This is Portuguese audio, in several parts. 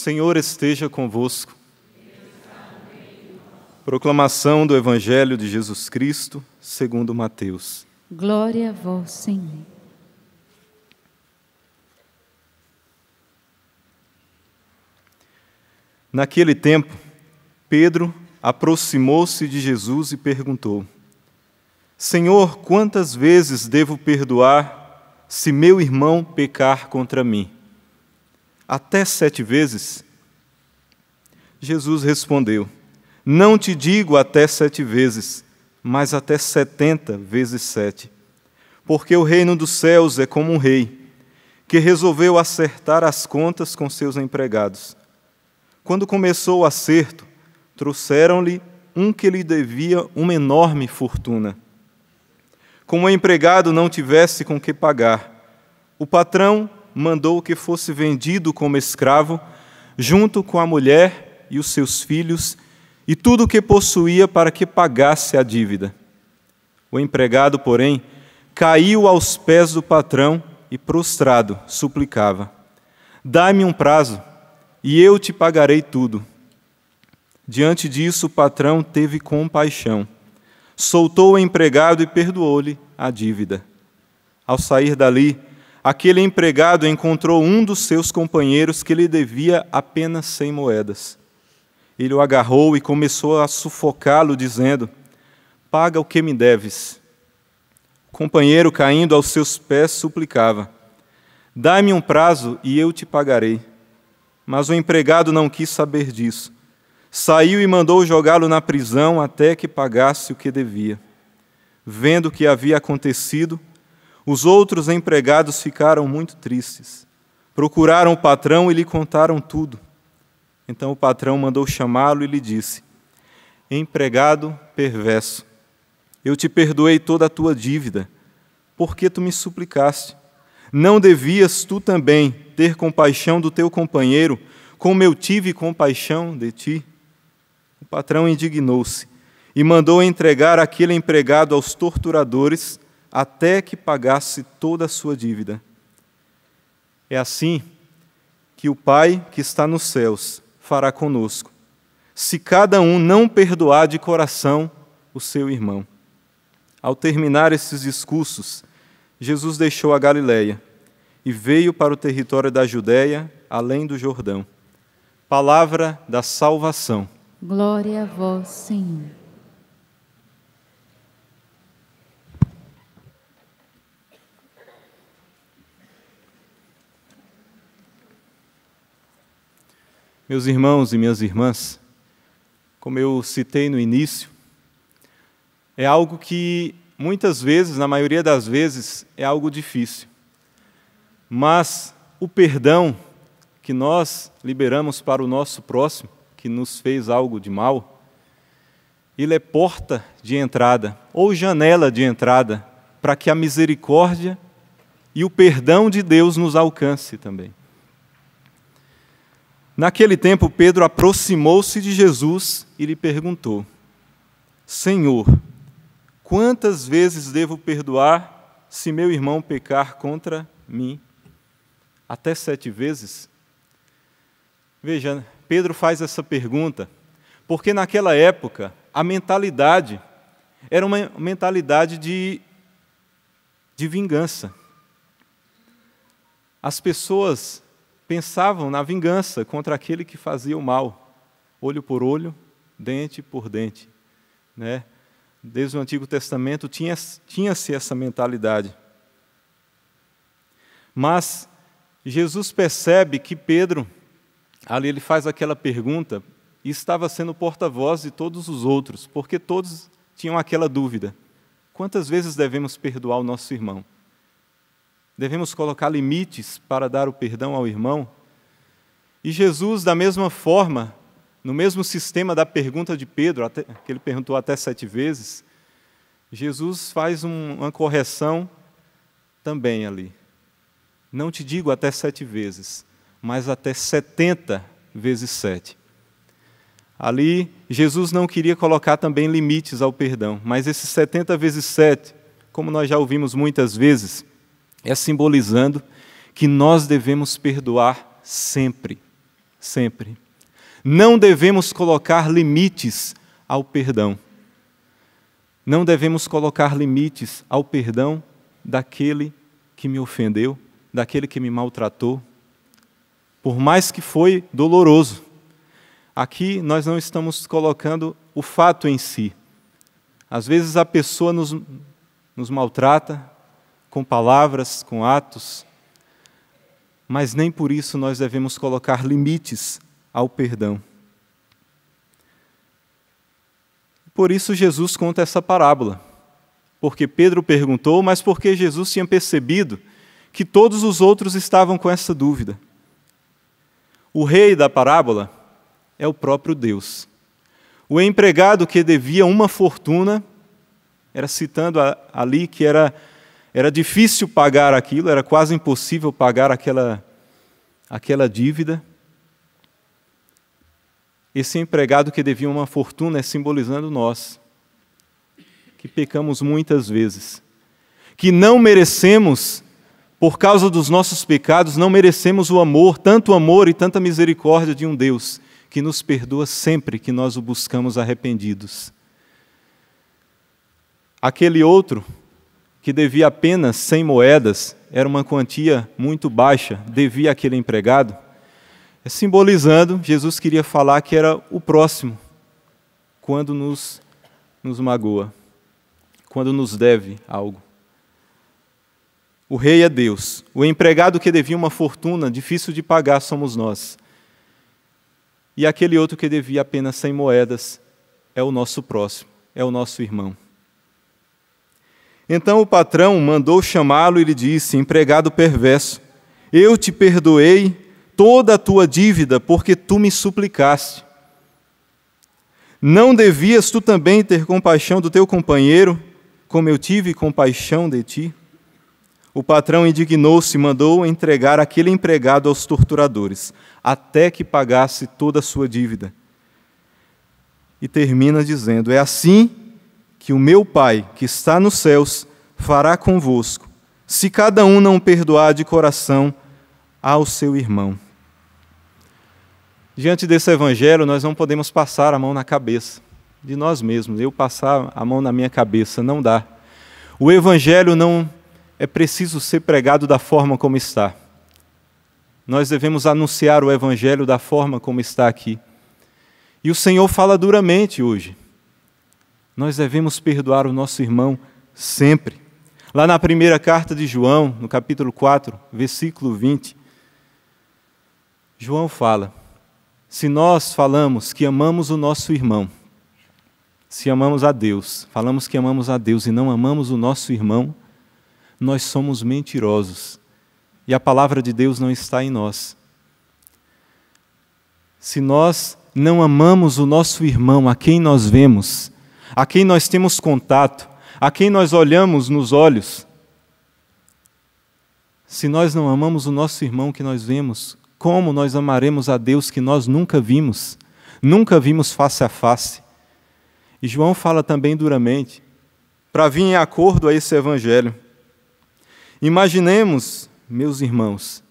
Senhor esteja convosco. Proclamação do Evangelho de Jesus Cristo, segundo Mateus. Glória a vós, Senhor. Naquele tempo, Pedro aproximou-se de Jesus e perguntou: Senhor, quantas vezes devo perdoar se meu irmão pecar contra mim? Até 7 vezes? Jesus respondeu: Não te digo até 7 vezes, mas até 70 vezes 7. Porque o reino dos céus é como um rei, que resolveu acertar as contas com seus empregados. Quando começou o acerto, trouxeram-lhe um que lhe devia uma enorme fortuna. Como o empregado não tivesse com que pagar, o patrão mandou que fosse vendido como escravo, junto com a mulher e os seus filhos, e tudo o que possuía para que pagasse a dívida. O empregado, porém, caiu aos pés do patrão e, prostrado, suplicava: Dá-me um prazo, e eu te pagarei tudo. Diante disso, o patrão teve compaixão, soltou o empregado e perdoou-lhe a dívida. Ao sair dali, aquele empregado encontrou um dos seus companheiros que lhe devia apenas 100 moedas. Ele o agarrou e começou a sufocá-lo, dizendo: Paga o que me deves. O companheiro, caindo aos seus pés, suplicava: Dá-me um prazo e eu te pagarei. Mas o empregado não quis saber disso. Saiu e mandou jogá-lo na prisão até que pagasse o que devia. Vendo o que havia acontecido, os outros empregados ficaram muito tristes. Procuraram o patrão e lhe contaram tudo. Então o patrão mandou chamá-lo e lhe disse: Empregado perverso, eu te perdoei toda a tua dívida, porque tu me suplicaste. Não devias tu também ter compaixão do teu companheiro, como eu tive compaixão de ti? O patrão indignou-se e mandou entregar aquele empregado aos torturadores até que pagasse toda a sua dívida. É assim que o Pai que está nos céus fará conosco, se cada um não perdoar de coração o seu irmão. Ao terminar esses discursos, Jesus deixou a Galileia e veio para o território da Judéia, além do Jordão. Palavra da salvação. Glória a vós, Senhor. Meus irmãos e minhas irmãs, como eu citei no início, é algo que muitas vezes, na maioria das vezes, é algo difícil. Mas o perdão que nós liberamos para o nosso próximo, que nos fez algo de mal, ele é porta de entrada, ou janela de entrada, para que a misericórdia e o perdão de Deus nos alcance também. Naquele tempo, Pedro aproximou-se de Jesus e lhe perguntou: Senhor, quantas vezes devo perdoar se meu irmão pecar contra mim? Até 7 vezes? Veja, Pedro faz essa pergunta porque naquela época a mentalidade era uma mentalidade de vingança. As pessoas pensavam na vingança contra aquele que fazia o mal, olho por olho, dente por dente, né? Desde o Antigo Testamento tinha-se essa mentalidade. Mas Jesus percebe que Pedro, ali ele faz aquela pergunta e estava sendo porta-voz de todos os outros, porque todos tinham aquela dúvida: quantas vezes devemos perdoar o nosso irmão? Devemos colocar limites para dar o perdão ao irmão? E Jesus, da mesma forma, no mesmo sistema da pergunta de Pedro, que ele perguntou até 7 vezes, Jesus faz uma correção também ali. Não te digo até 7 vezes, mas até 70 vezes 7. Ali, Jesus não queria colocar também limites ao perdão, mas esses 70 vezes 7, como nós já ouvimos muitas vezes, é simbolizando que nós devemos perdoar sempre. sempre. Não devemos colocar limites ao perdão. Não devemos colocar limites ao perdão daquele que me ofendeu, daquele que me maltratou, por mais que foi doloroso. Aqui nós não estamos colocando o fato em si. Às vezes a pessoa nos maltrata com palavras, com atos, mas nem por isso nós devemos colocar limites ao perdão. Por isso Jesus conta essa parábola, porque Pedro perguntou, mas porque Jesus tinha percebido que todos os outros estavam com essa dúvida. O rei da parábola é o próprio Deus. O empregado que devia uma fortuna, era citando ali que era difícil pagar aquilo, era quase impossível pagar aquela dívida. Esse empregado que devia uma fortuna é simbolizando nós, que pecamos muitas vezes, que não merecemos, por causa dos nossos pecados, não merecemos o amor, tanto amor e tanta misericórdia de um Deus que nos perdoa sempre que nós o buscamos arrependidos. Aquele outro, que devia apenas 100 moedas, era uma quantia muito baixa, devia aquele empregado, simbolizando, Jesus queria falar que era o próximo, quando nos magoa, quando nos deve algo. O rei é Deus, o empregado que devia uma fortuna, difícil de pagar, somos nós. E aquele outro que devia apenas 100 moedas, é o nosso próximo, é o nosso irmão. Então o patrão mandou chamá-lo e lhe disse: empregado perverso, eu te perdoei toda a tua dívida, porque tu me suplicaste. Não devias tu também ter compaixão do teu companheiro, como eu tive compaixão de ti? O patrão indignou-se e mandou entregar aquele empregado aos torturadores, até que pagasse toda a sua dívida. E termina dizendo: é assim que o meu Pai, que está nos céus, fará convosco, se cada um não perdoar de coração ao seu irmão. Diante desse evangelho, nós não podemos passar a mão na cabeça de nós mesmos. Eu passar a mão na minha cabeça, não dá. O evangelho não é preciso ser pregado da forma como está. Nós devemos anunciar o evangelho da forma como está aqui. E o Senhor fala duramente hoje. Nós devemos perdoar o nosso irmão sempre. Lá na primeira carta de João, no capítulo 4, versículo 20, João fala: se nós falamos que amamos o nosso irmão, se amamos a Deus, falamos que amamos a Deus e não amamos o nosso irmão, nós somos mentirosos e a palavra de Deus não está em nós. Se nós não amamos o nosso irmão, a quem nós vemos, a quem nós temos contato, a quem nós olhamos nos olhos, se nós não amamos o nosso irmão que nós vemos, como nós amaremos a Deus que nós nunca vimos face a face? E João fala também duramente, para vir em acordo a esse evangelho. Imaginemos, meus irmãos,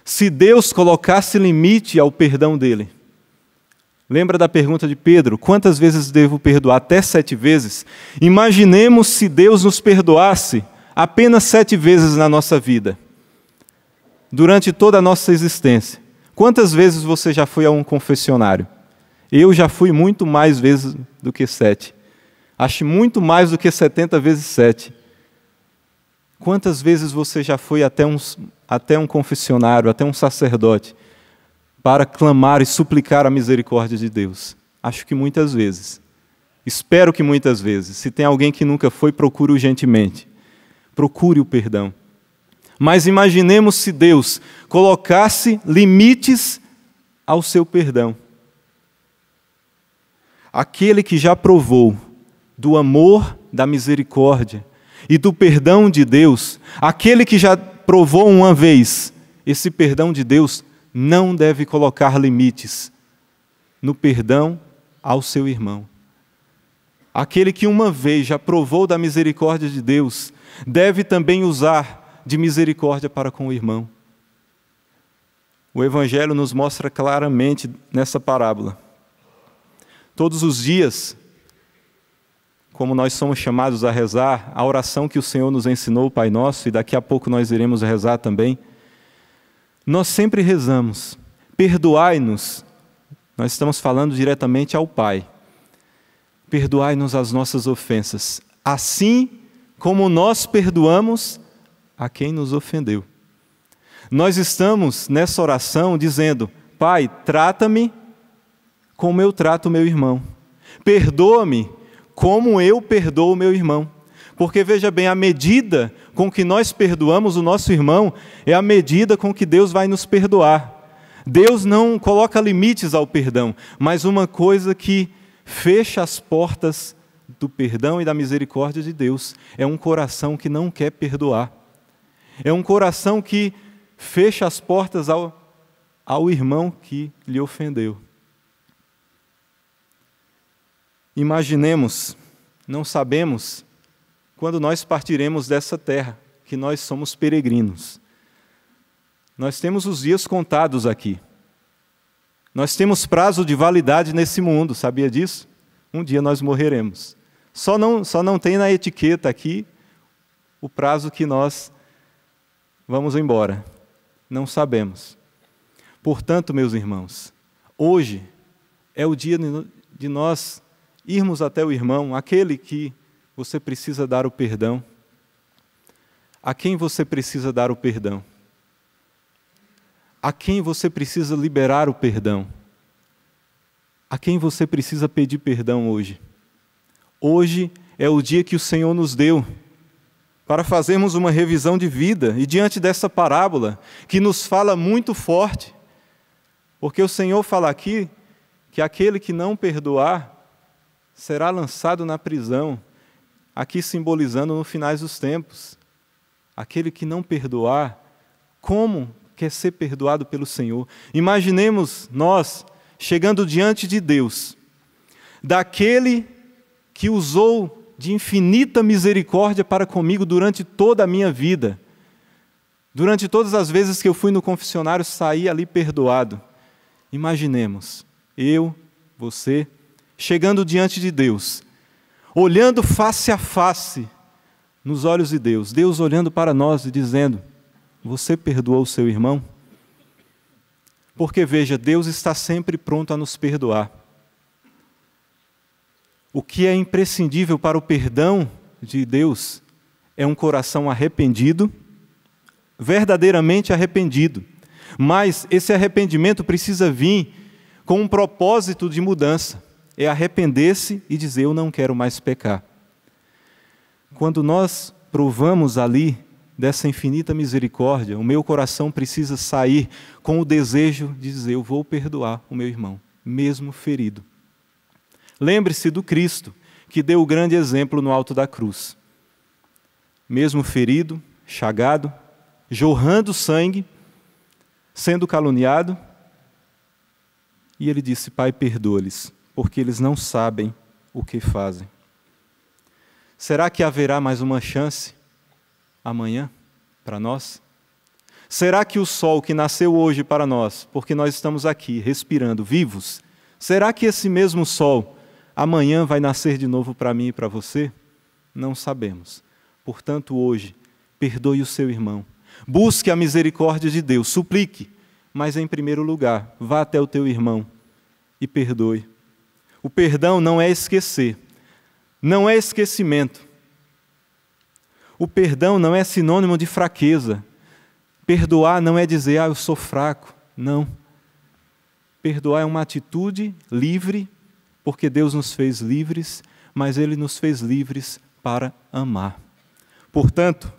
se Deus colocasse limite ao perdão dele. Lembra da pergunta de Pedro? Quantas vezes devo perdoar? Até 7 vezes? Imaginemos se Deus nos perdoasse apenas 7 vezes na nossa vida, durante toda a nossa existência. Quantas vezes você já foi a um confessionário? Eu já fui muito mais vezes do que 7. Acho muito mais do que 70 vezes 7. Quantas vezes você já foi até um confessionário, até um sacerdote, para clamar e suplicar a misericórdia de Deus? Acho que muitas vezes. Espero que muitas vezes. Se tem alguém que nunca foi, procure urgentemente. Procure o perdão. Mas imaginemos se Deus colocasse limites ao seu perdão. Aquele que já provou do amor, da misericórdia e do perdão de Deus, aquele que já provou uma vez esse perdão de Deus, não deve colocar limites no perdão ao seu irmão. Aquele que uma vez já provou da misericórdia de Deus, deve também usar de misericórdia para com o irmão. O Evangelho nos mostra claramente nessa parábola. Todos os dias, como nós somos chamados a rezar, a oração que o Senhor nos ensinou, o Pai Nosso, e daqui a pouco nós iremos rezar também, nós sempre rezamos, perdoai-nos, nós estamos falando diretamente ao Pai, perdoai-nos as nossas ofensas, assim como nós perdoamos a quem nos ofendeu. Nós estamos nessa oração dizendo, Pai, trata-me como eu trato o meu irmão, perdoa-me como eu perdoo o meu irmão. Porque, veja bem, a medida com que nós perdoamos o nosso irmão é a medida com que Deus vai nos perdoar. Deus não coloca limites ao perdão, mas uma coisa que fecha as portas do perdão e da misericórdia de Deus é um coração que não quer perdoar. É um coração que fecha as portas ao irmão que lhe ofendeu. Imaginemos, não sabemos quando nós partiremos dessa terra, que nós somos peregrinos. Nós temos os dias contados aqui. Nós temos prazo de validade nesse mundo, sabia disso? Um dia nós morreremos. Só não tem na etiqueta aqui o prazo que nós vamos embora. Não sabemos. Portanto, meus irmãos, hoje é o dia de nós irmos até o irmão, aquele que você precisa dar o perdão. A quem você precisa dar o perdão? A quem você precisa liberar o perdão? A quem você precisa pedir perdão hoje? Hoje é o dia que o Senhor nos deu para fazermos uma revisão de vida, e diante dessa parábola, que nos fala muito forte, porque o Senhor fala aqui que aquele que não perdoar será lançado na prisão, aqui simbolizando no finais dos tempos. Aquele que não perdoar, como quer ser perdoado pelo Senhor? Imaginemos nós chegando diante de Deus, daquele que usou de infinita misericórdia para comigo durante toda a minha vida. Durante todas as vezes que eu fui no confessionário, saí ali perdoado. Imaginemos, eu, você, chegando diante de Deus, olhando face a face nos olhos de Deus, Deus olhando para nós e dizendo, você perdoou o seu irmão? Porque, veja, Deus está sempre pronto a nos perdoar. O que é imprescindível para o perdão de Deus é um coração arrependido, verdadeiramente arrependido. Mas esse arrependimento precisa vir com um propósito de mudança. É arrepender-se e dizer, eu não quero mais pecar. Quando nós provamos ali dessa infinita misericórdia, o meu coração precisa sair com o desejo de dizer, eu vou perdoar o meu irmão, mesmo ferido. Lembre-se do Cristo, que deu o grande exemplo no alto da cruz. Mesmo ferido, chagado, jorrando sangue, sendo caluniado, e ele disse, Pai, perdoa-lhes, porque eles não sabem o que fazem. Será que haverá mais uma chance amanhã para nós? Será que o sol que nasceu hoje para nós, porque nós estamos aqui respirando, vivos, será que esse mesmo sol amanhã vai nascer de novo para mim e para você? Não sabemos. Portanto, hoje, perdoe o seu irmão. Busque a misericórdia de Deus, suplique, mas em primeiro lugar, vá até o teu irmão e perdoe. O perdão não é esquecer, não é esquecimento. O perdão não é sinônimo de fraqueza. Perdoar não é dizer, eu sou fraco. Não. Perdoar é uma atitude livre, porque Deus nos fez livres, mas Ele nos fez livres para amar. Portanto,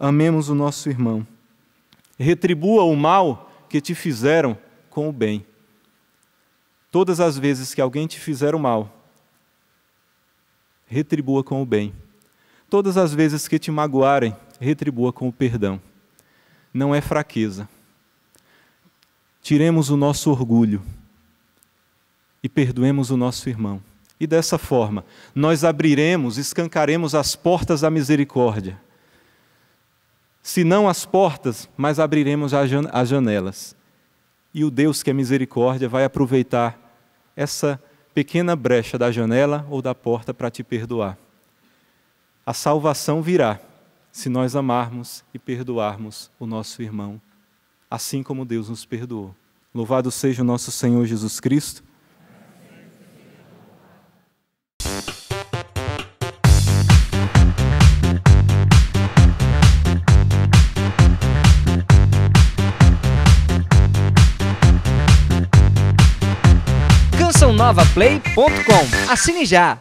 amemos o nosso irmão. Retribua o mal que te fizeram com o bem. Todas as vezes que alguém te fizer o mal, retribua com o bem. Todas as vezes que te magoarem, retribua com o perdão. Não é fraqueza. Tiremos o nosso orgulho e perdoemos o nosso irmão. E dessa forma, nós abriremos, escancaremos as portas da misericórdia. Se não as portas, mas abriremos as janelas. E o Deus que é misericórdia vai aproveitar essa pequena brecha da janela ou da porta para te perdoar. A salvação virá se nós amarmos e perdoarmos o nosso irmão, assim como Deus nos perdoou. Louvado seja o nosso Senhor Jesus Cristo. CançãoNovaPlay.com. Assine já!